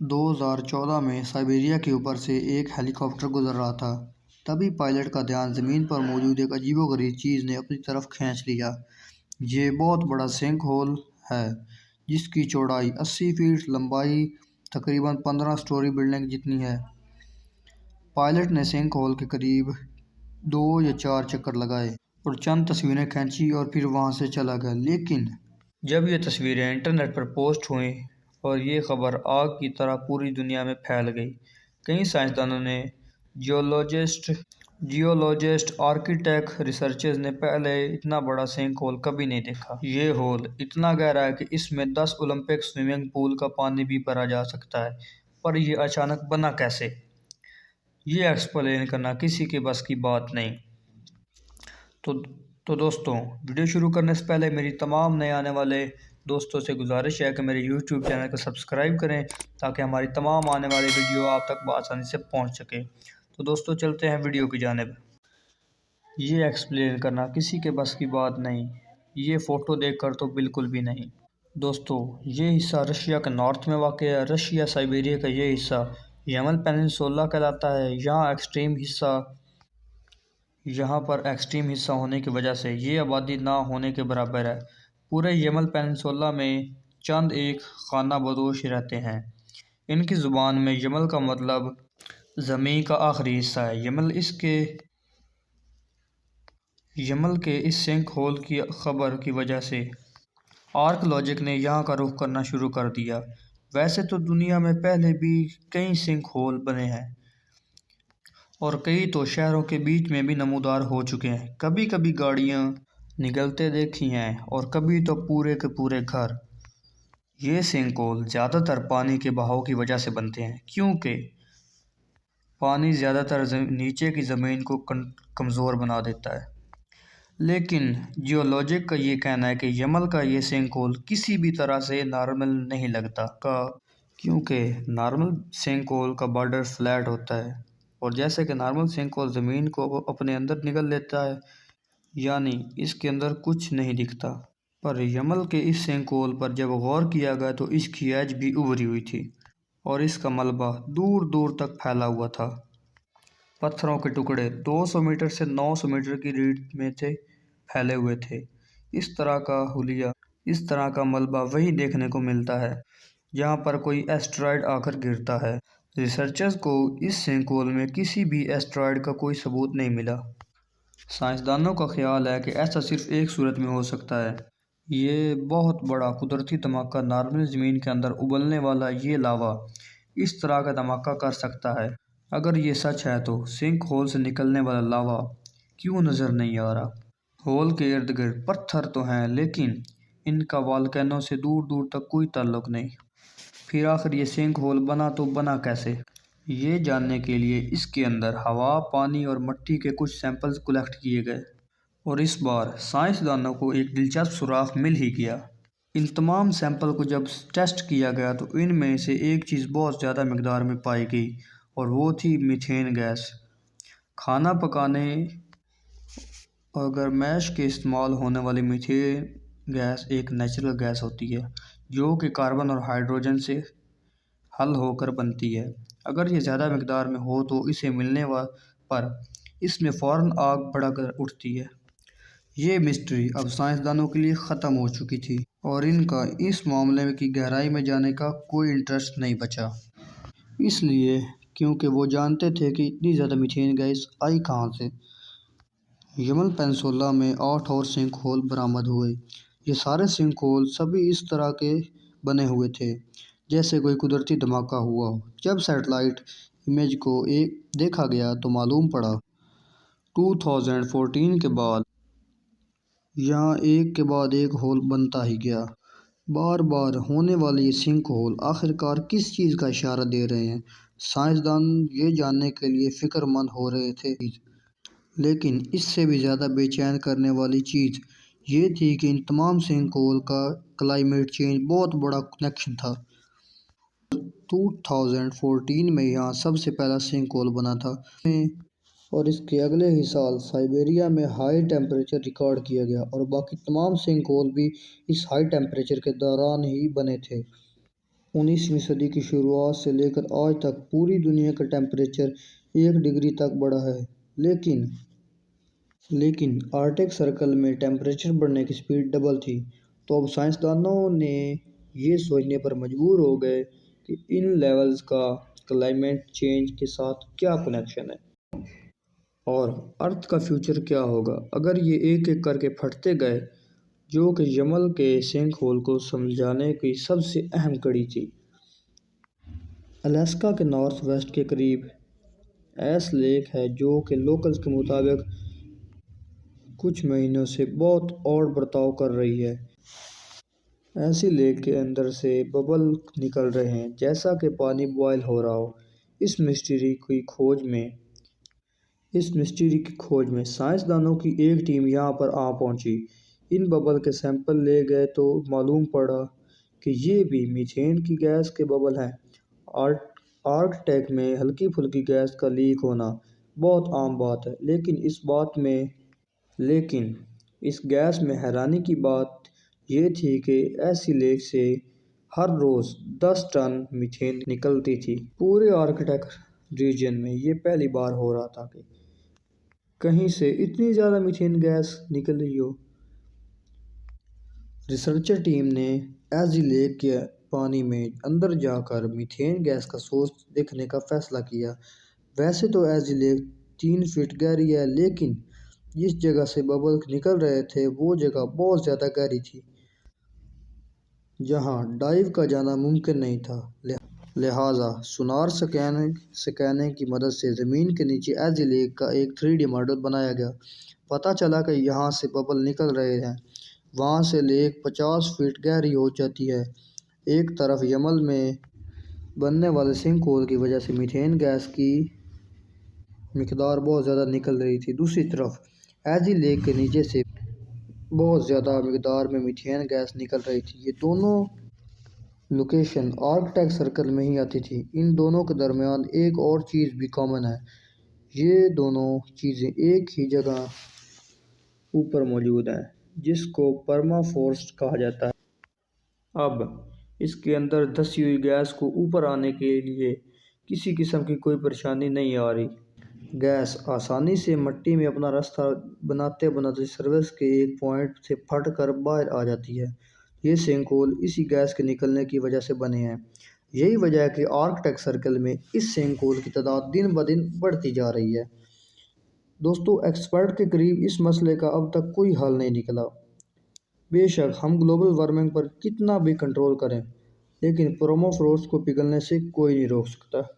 2014 में साइबेरिया के ऊपर से एक हेलीकॉप्टर गुजर रहा था। तभी पायलट का ध्यान ज़मीन पर मौजूद एक अजीबोगरीब चीज़ ने अपनी तरफ खींच लिया। ये बहुत बड़ा सिंक होल है जिसकी चौड़ाई 80 फीट, लंबाई तकरीबन 15 स्टोरी बिल्डिंग जितनी है। पायलट ने सिंक होल के करीब 2 या 4 चक्कर लगाए और चंद तस्वीरें खींची और फिर वहां से चला गया। लेकिन जब ये तस्वीरें इंटरनेट पर पोस्ट हुई और ये खबर आग की तरह पूरी दुनिया में फैल गई, कई साइंसदानों ने जियोलॉजिस्ट, आर्किटेक्ट, रिसर्चर्स ने पहले इतना बड़ा सिंक होल कभी नहीं देखा। ये होल इतना गहरा है कि इसमें 10 ओलंपिक स्विमिंग पूल का पानी भी भरा जा सकता है। पर यह अचानक बना कैसे, ये एक्सप्लेन करना किसी के बस की बात नहीं। तो दोस्तों, वीडियो शुरू करने से पहले मेरी तमाम नए आने वाले दोस्तों से गुजारिश है कि मेरे YouTube चैनल को सब्सक्राइब करें ताकि हमारी तमाम आने वाली वीडियो आप तक आसानी से पहुंच सके। तो दोस्तों, चलते हैं वीडियो की जानिब। ये एक्सप्लेन करना किसी के बस की बात नहीं, ये फ़ोटो देखकर तो बिल्कुल भी नहीं। दोस्तों, ये हिस्सा रशिया के नॉर्थ में वाक़ है। रशिया साइबेरिया का ये हिस्सा यमन पेनिनसुला कहलाता है। यहाँ पर एक्सट्रीम हिस्सा होने की वजह से ये आबादी ना होने के बराबर है। पूरे यमन पेनिनसुला में चंद एक खाना बदोश रहते हैं। इनकी ज़ुबान में यमल का मतलब ज़मीन का आखिरी हिस्सा है। यमल के इस सिंक होल की खबर की वजह से आर्कलॉजिक ने यहाँ का रुख करना शुरू कर दिया। वैसे तो दुनिया में पहले भी कई सिंक होल बने हैं और कई तो शहरों के बीच में भी नमूदार हो चुके हैं। कभी कभी गाड़ियाँ निकलते देखी हैं और कभी तो पूरे के पूरे घर। ये सिंक होल ज़्यादातर पानी के बहाव की वजह से बनते हैं, क्योंकि पानी ज़्यादातर नीचे की ज़मीन को कमज़ोर बना देता है। लेकिन जियोलॉजिक का ये कहना है कि यमल का ये सिंक होल किसी भी तरह से नॉर्मल नहीं लगता क्योंकि नॉर्मल सिंक होल का बॉर्डर फ्लैट होता है और जैसे कि नॉर्मल सिंक होल ज़मीन को अपने अंदर निगल लेता है, यानी इसके अंदर कुछ नहीं दिखता। पर यमल के इस सिंक होल पर जब गौर किया गया तो इसकी एज भी उभरी हुई थी और इसका मलबा दूर दूर तक फैला हुआ था। पत्थरों के टुकड़े 200 मीटर से 900 मीटर की रीढ़ में फैले हुए थे। इस तरह का मलबा वही देखने को मिलता है जहाँ पर कोई एस्टेरॉयड आकर गिरता है। रिसर्चर्स को इस सिंक होल में किसी भी एस्टेरॉयड का कोई सबूत नहीं मिला। साइंसदानों का ख्याल है कि ऐसा सिर्फ एक सूरत में हो सकता है। ये बहुत बड़ा कुदरती धमाका, नॉर्मल ज़मीन के अंदर उबलने वाला ये लावा इस तरह का धमाका कर सकता है। अगर ये सच है तो सिंक होल से निकलने वाला लावा क्यों नज़र नहीं आ रहा? होल के इर्द गिर्द पत्थर तो हैं, लेकिन इनका वोल्केनो से दूर दूर तक कोई ताल्लुक नहीं। फिर आखिर ये सिंक होल बना कैसे? ये जानने के लिए इसके अंदर हवा, पानी और मिट्टी के कुछ सैंपल्स कलेक्ट किए गए और इस बार साइंसदानों को एक दिलचस्प सुराग मिल ही गया। इन तमाम सैंपल को जब टेस्ट किया गया तो इनमें से एक चीज़ बहुत ज़्यादा मिकदार में पाई गई और वो थी मीथेन गैस। खाना पकाने और गर्मैश के इस्तेमाल होने वाली मीथेन गैस एक नेचुरल गैस होती है जो कि कार्बन और हाइड्रोजन से हल होकर बनती है। अगर ये ज़्यादा मिकदार में हो तो इसे मिलने पर इसमें फ़ौरन आग भड़क उठती है। ये मिस्ट्री अब साइंसदानों के लिए ख़त्म हो चुकी थी और इनका इस मामले की गहराई में जाने का कोई इंटरेस्ट नहीं बचा, इसलिए क्योंकि वो जानते थे कि इतनी ज़्यादा मीथेन गैस आई कहाँ से। यमन पेनिनसुला में 8 और सिंक होल बरामद हुए। ये सारे सिंक होल सभी इस तरह के बने हुए थे जैसे कोई कुदरती धमाका हुआ हो। जब सैटेलाइट इमेज को देखा गया तो मालूम पड़ा 2014 के बाद यहाँ एक के बाद एक होल बनता ही गया। बार बार होने वाले ये सिंक होल आखिरकार किस चीज़ का इशारा दे रहे हैं? साइंसदान ये जानने के लिए फ़िक्रमंद हो रहे थे, लेकिन इससे भी ज़्यादा बेचैन करने वाली चीज़ ये थी कि इन तमाम सिंक होल का क्लाइमेट चेंज बहुत बड़ा कनेक्शन था। 2014 में यहाँ सबसे पहला सिंक होल बना था और इसके अगले ही साल साइबेरिया में हाई टेम्परेचर रिकॉर्ड किया गया और बाकी तमाम सिंक होल भी इस हाई टेम्परेचर के दौरान ही बने थे। 19वीं सदी की शुरुआत से लेकर आज तक पूरी दुनिया का टेम्परेचर 1 डिग्री तक बढ़ा है। लेकिन लेकिन आर्कटिक सर्कल में टेम्परेचर बढ़ने की स्पीड डबल थी। तो अब साइंसदानों ने ये सोचने पर मजबूर हो गए कि इन लेवल्स का क्लाइमेट चेंज के साथ क्या कनेक्शन है और अर्थ का फ्यूचर क्या होगा अगर ये एक एक करके फटते गए, जो कि यमल के सिंक होल को समझाने की सबसे अहम कड़ी थी। अलास्का के नॉर्थ वेस्ट के करीब एस लेक है, जो कि लोकल्स के मुताबिक कुछ महीनों से बहुत और बर्ताव कर रही है। ऐसी लेक के अंदर से बबल निकल रहे हैं जैसा कि पानी बॉयल हो रहा हो। इस मिस्ट्री की खोज में इस मिस्ट्री की खोज में साइंसदानों की एक टीम यहाँ पर आ पहुंची। इन बबल के सैंपल ले गए तो मालूम पड़ा कि ये भी मीथेन की गैस के बबल हैं। आर्कटेक में हल्की फुल्की गैस का लीक होना बहुत आम बात है, लेकिन इस गैस में हैरानी की बात यह थी कि ऐसी लेक से हर रोज़ 10 टन मीथेन निकलती थी। पूरे आर्कटिक रीजन में ये पहली बार हो रहा था कि कहीं से इतनी ज़्यादा मीथेन गैस निकल रही हो। रिसर्चर टीम ने एजी लेक के पानी में अंदर जाकर मीथेन गैस का सोर्स देखने का फैसला किया। वैसे तो एजी लेक 3 फीट गहरी है, लेकिन जिस जगह से बबल निकल रहे थे वो जगह बहुत ज़्यादा गहरी थी, जहां डाइव का जाना मुमकिन नहीं था। लिहाजा सोनार स्कैनिंग की मदद से ज़मीन के नीचे एजी लेक का एक 3D मॉडल बनाया गया। पता चला कि यहाँ से बबल निकल रहे हैं, वहाँ से लेक 50 फीट गहरी हो जाती है। एक तरफ यमल में बनने वाले सिंक होल की वजह से मीथेन गैस की मिकदार बहुत ज़्यादा निकल रही थी, दूसरी तरफ एजी लेक के नीचे से बहुत ज़्यादा मिकदार में मीथेन गैस निकल रही थी। ये दोनों लोकेशन आर्कटिक सर्कल में ही आती थी। इन दोनों के दरमियान एक और चीज़ भी कॉमन है, ये दोनों चीज़ें एक ही जगह ऊपर मौजूद हैं, जिसको परमाफ्रॉस्ट कहा जाता है। अब इसके अंदर धंसी हुई गैस को ऊपर आने के लिए किसी किस्म की कोई परेशानी नहीं आ रही। गैस आसानी से मिट्टी में अपना रास्ता बनाते बनाते सर्विस के एक पॉइंट से फट कर बाहर आ जाती है। ये सिंक होल इसी गैस के निकलने की वजह से बने हैं। यही वजह है कि आर्कटिक सर्कल में इस सिंक होल की तादाद दिन ब दिन बढ़ती जा रही है। दोस्तों, एक्सपर्ट के करीब इस मसले का अब तक कोई हल नहीं निकला। बेशक हम ग्लोबल वार्मिंग पर कितना भी कंट्रोल करें, लेकिन परमाफ्रॉस्ट को पिघलने से कोई नहीं रोक सकता।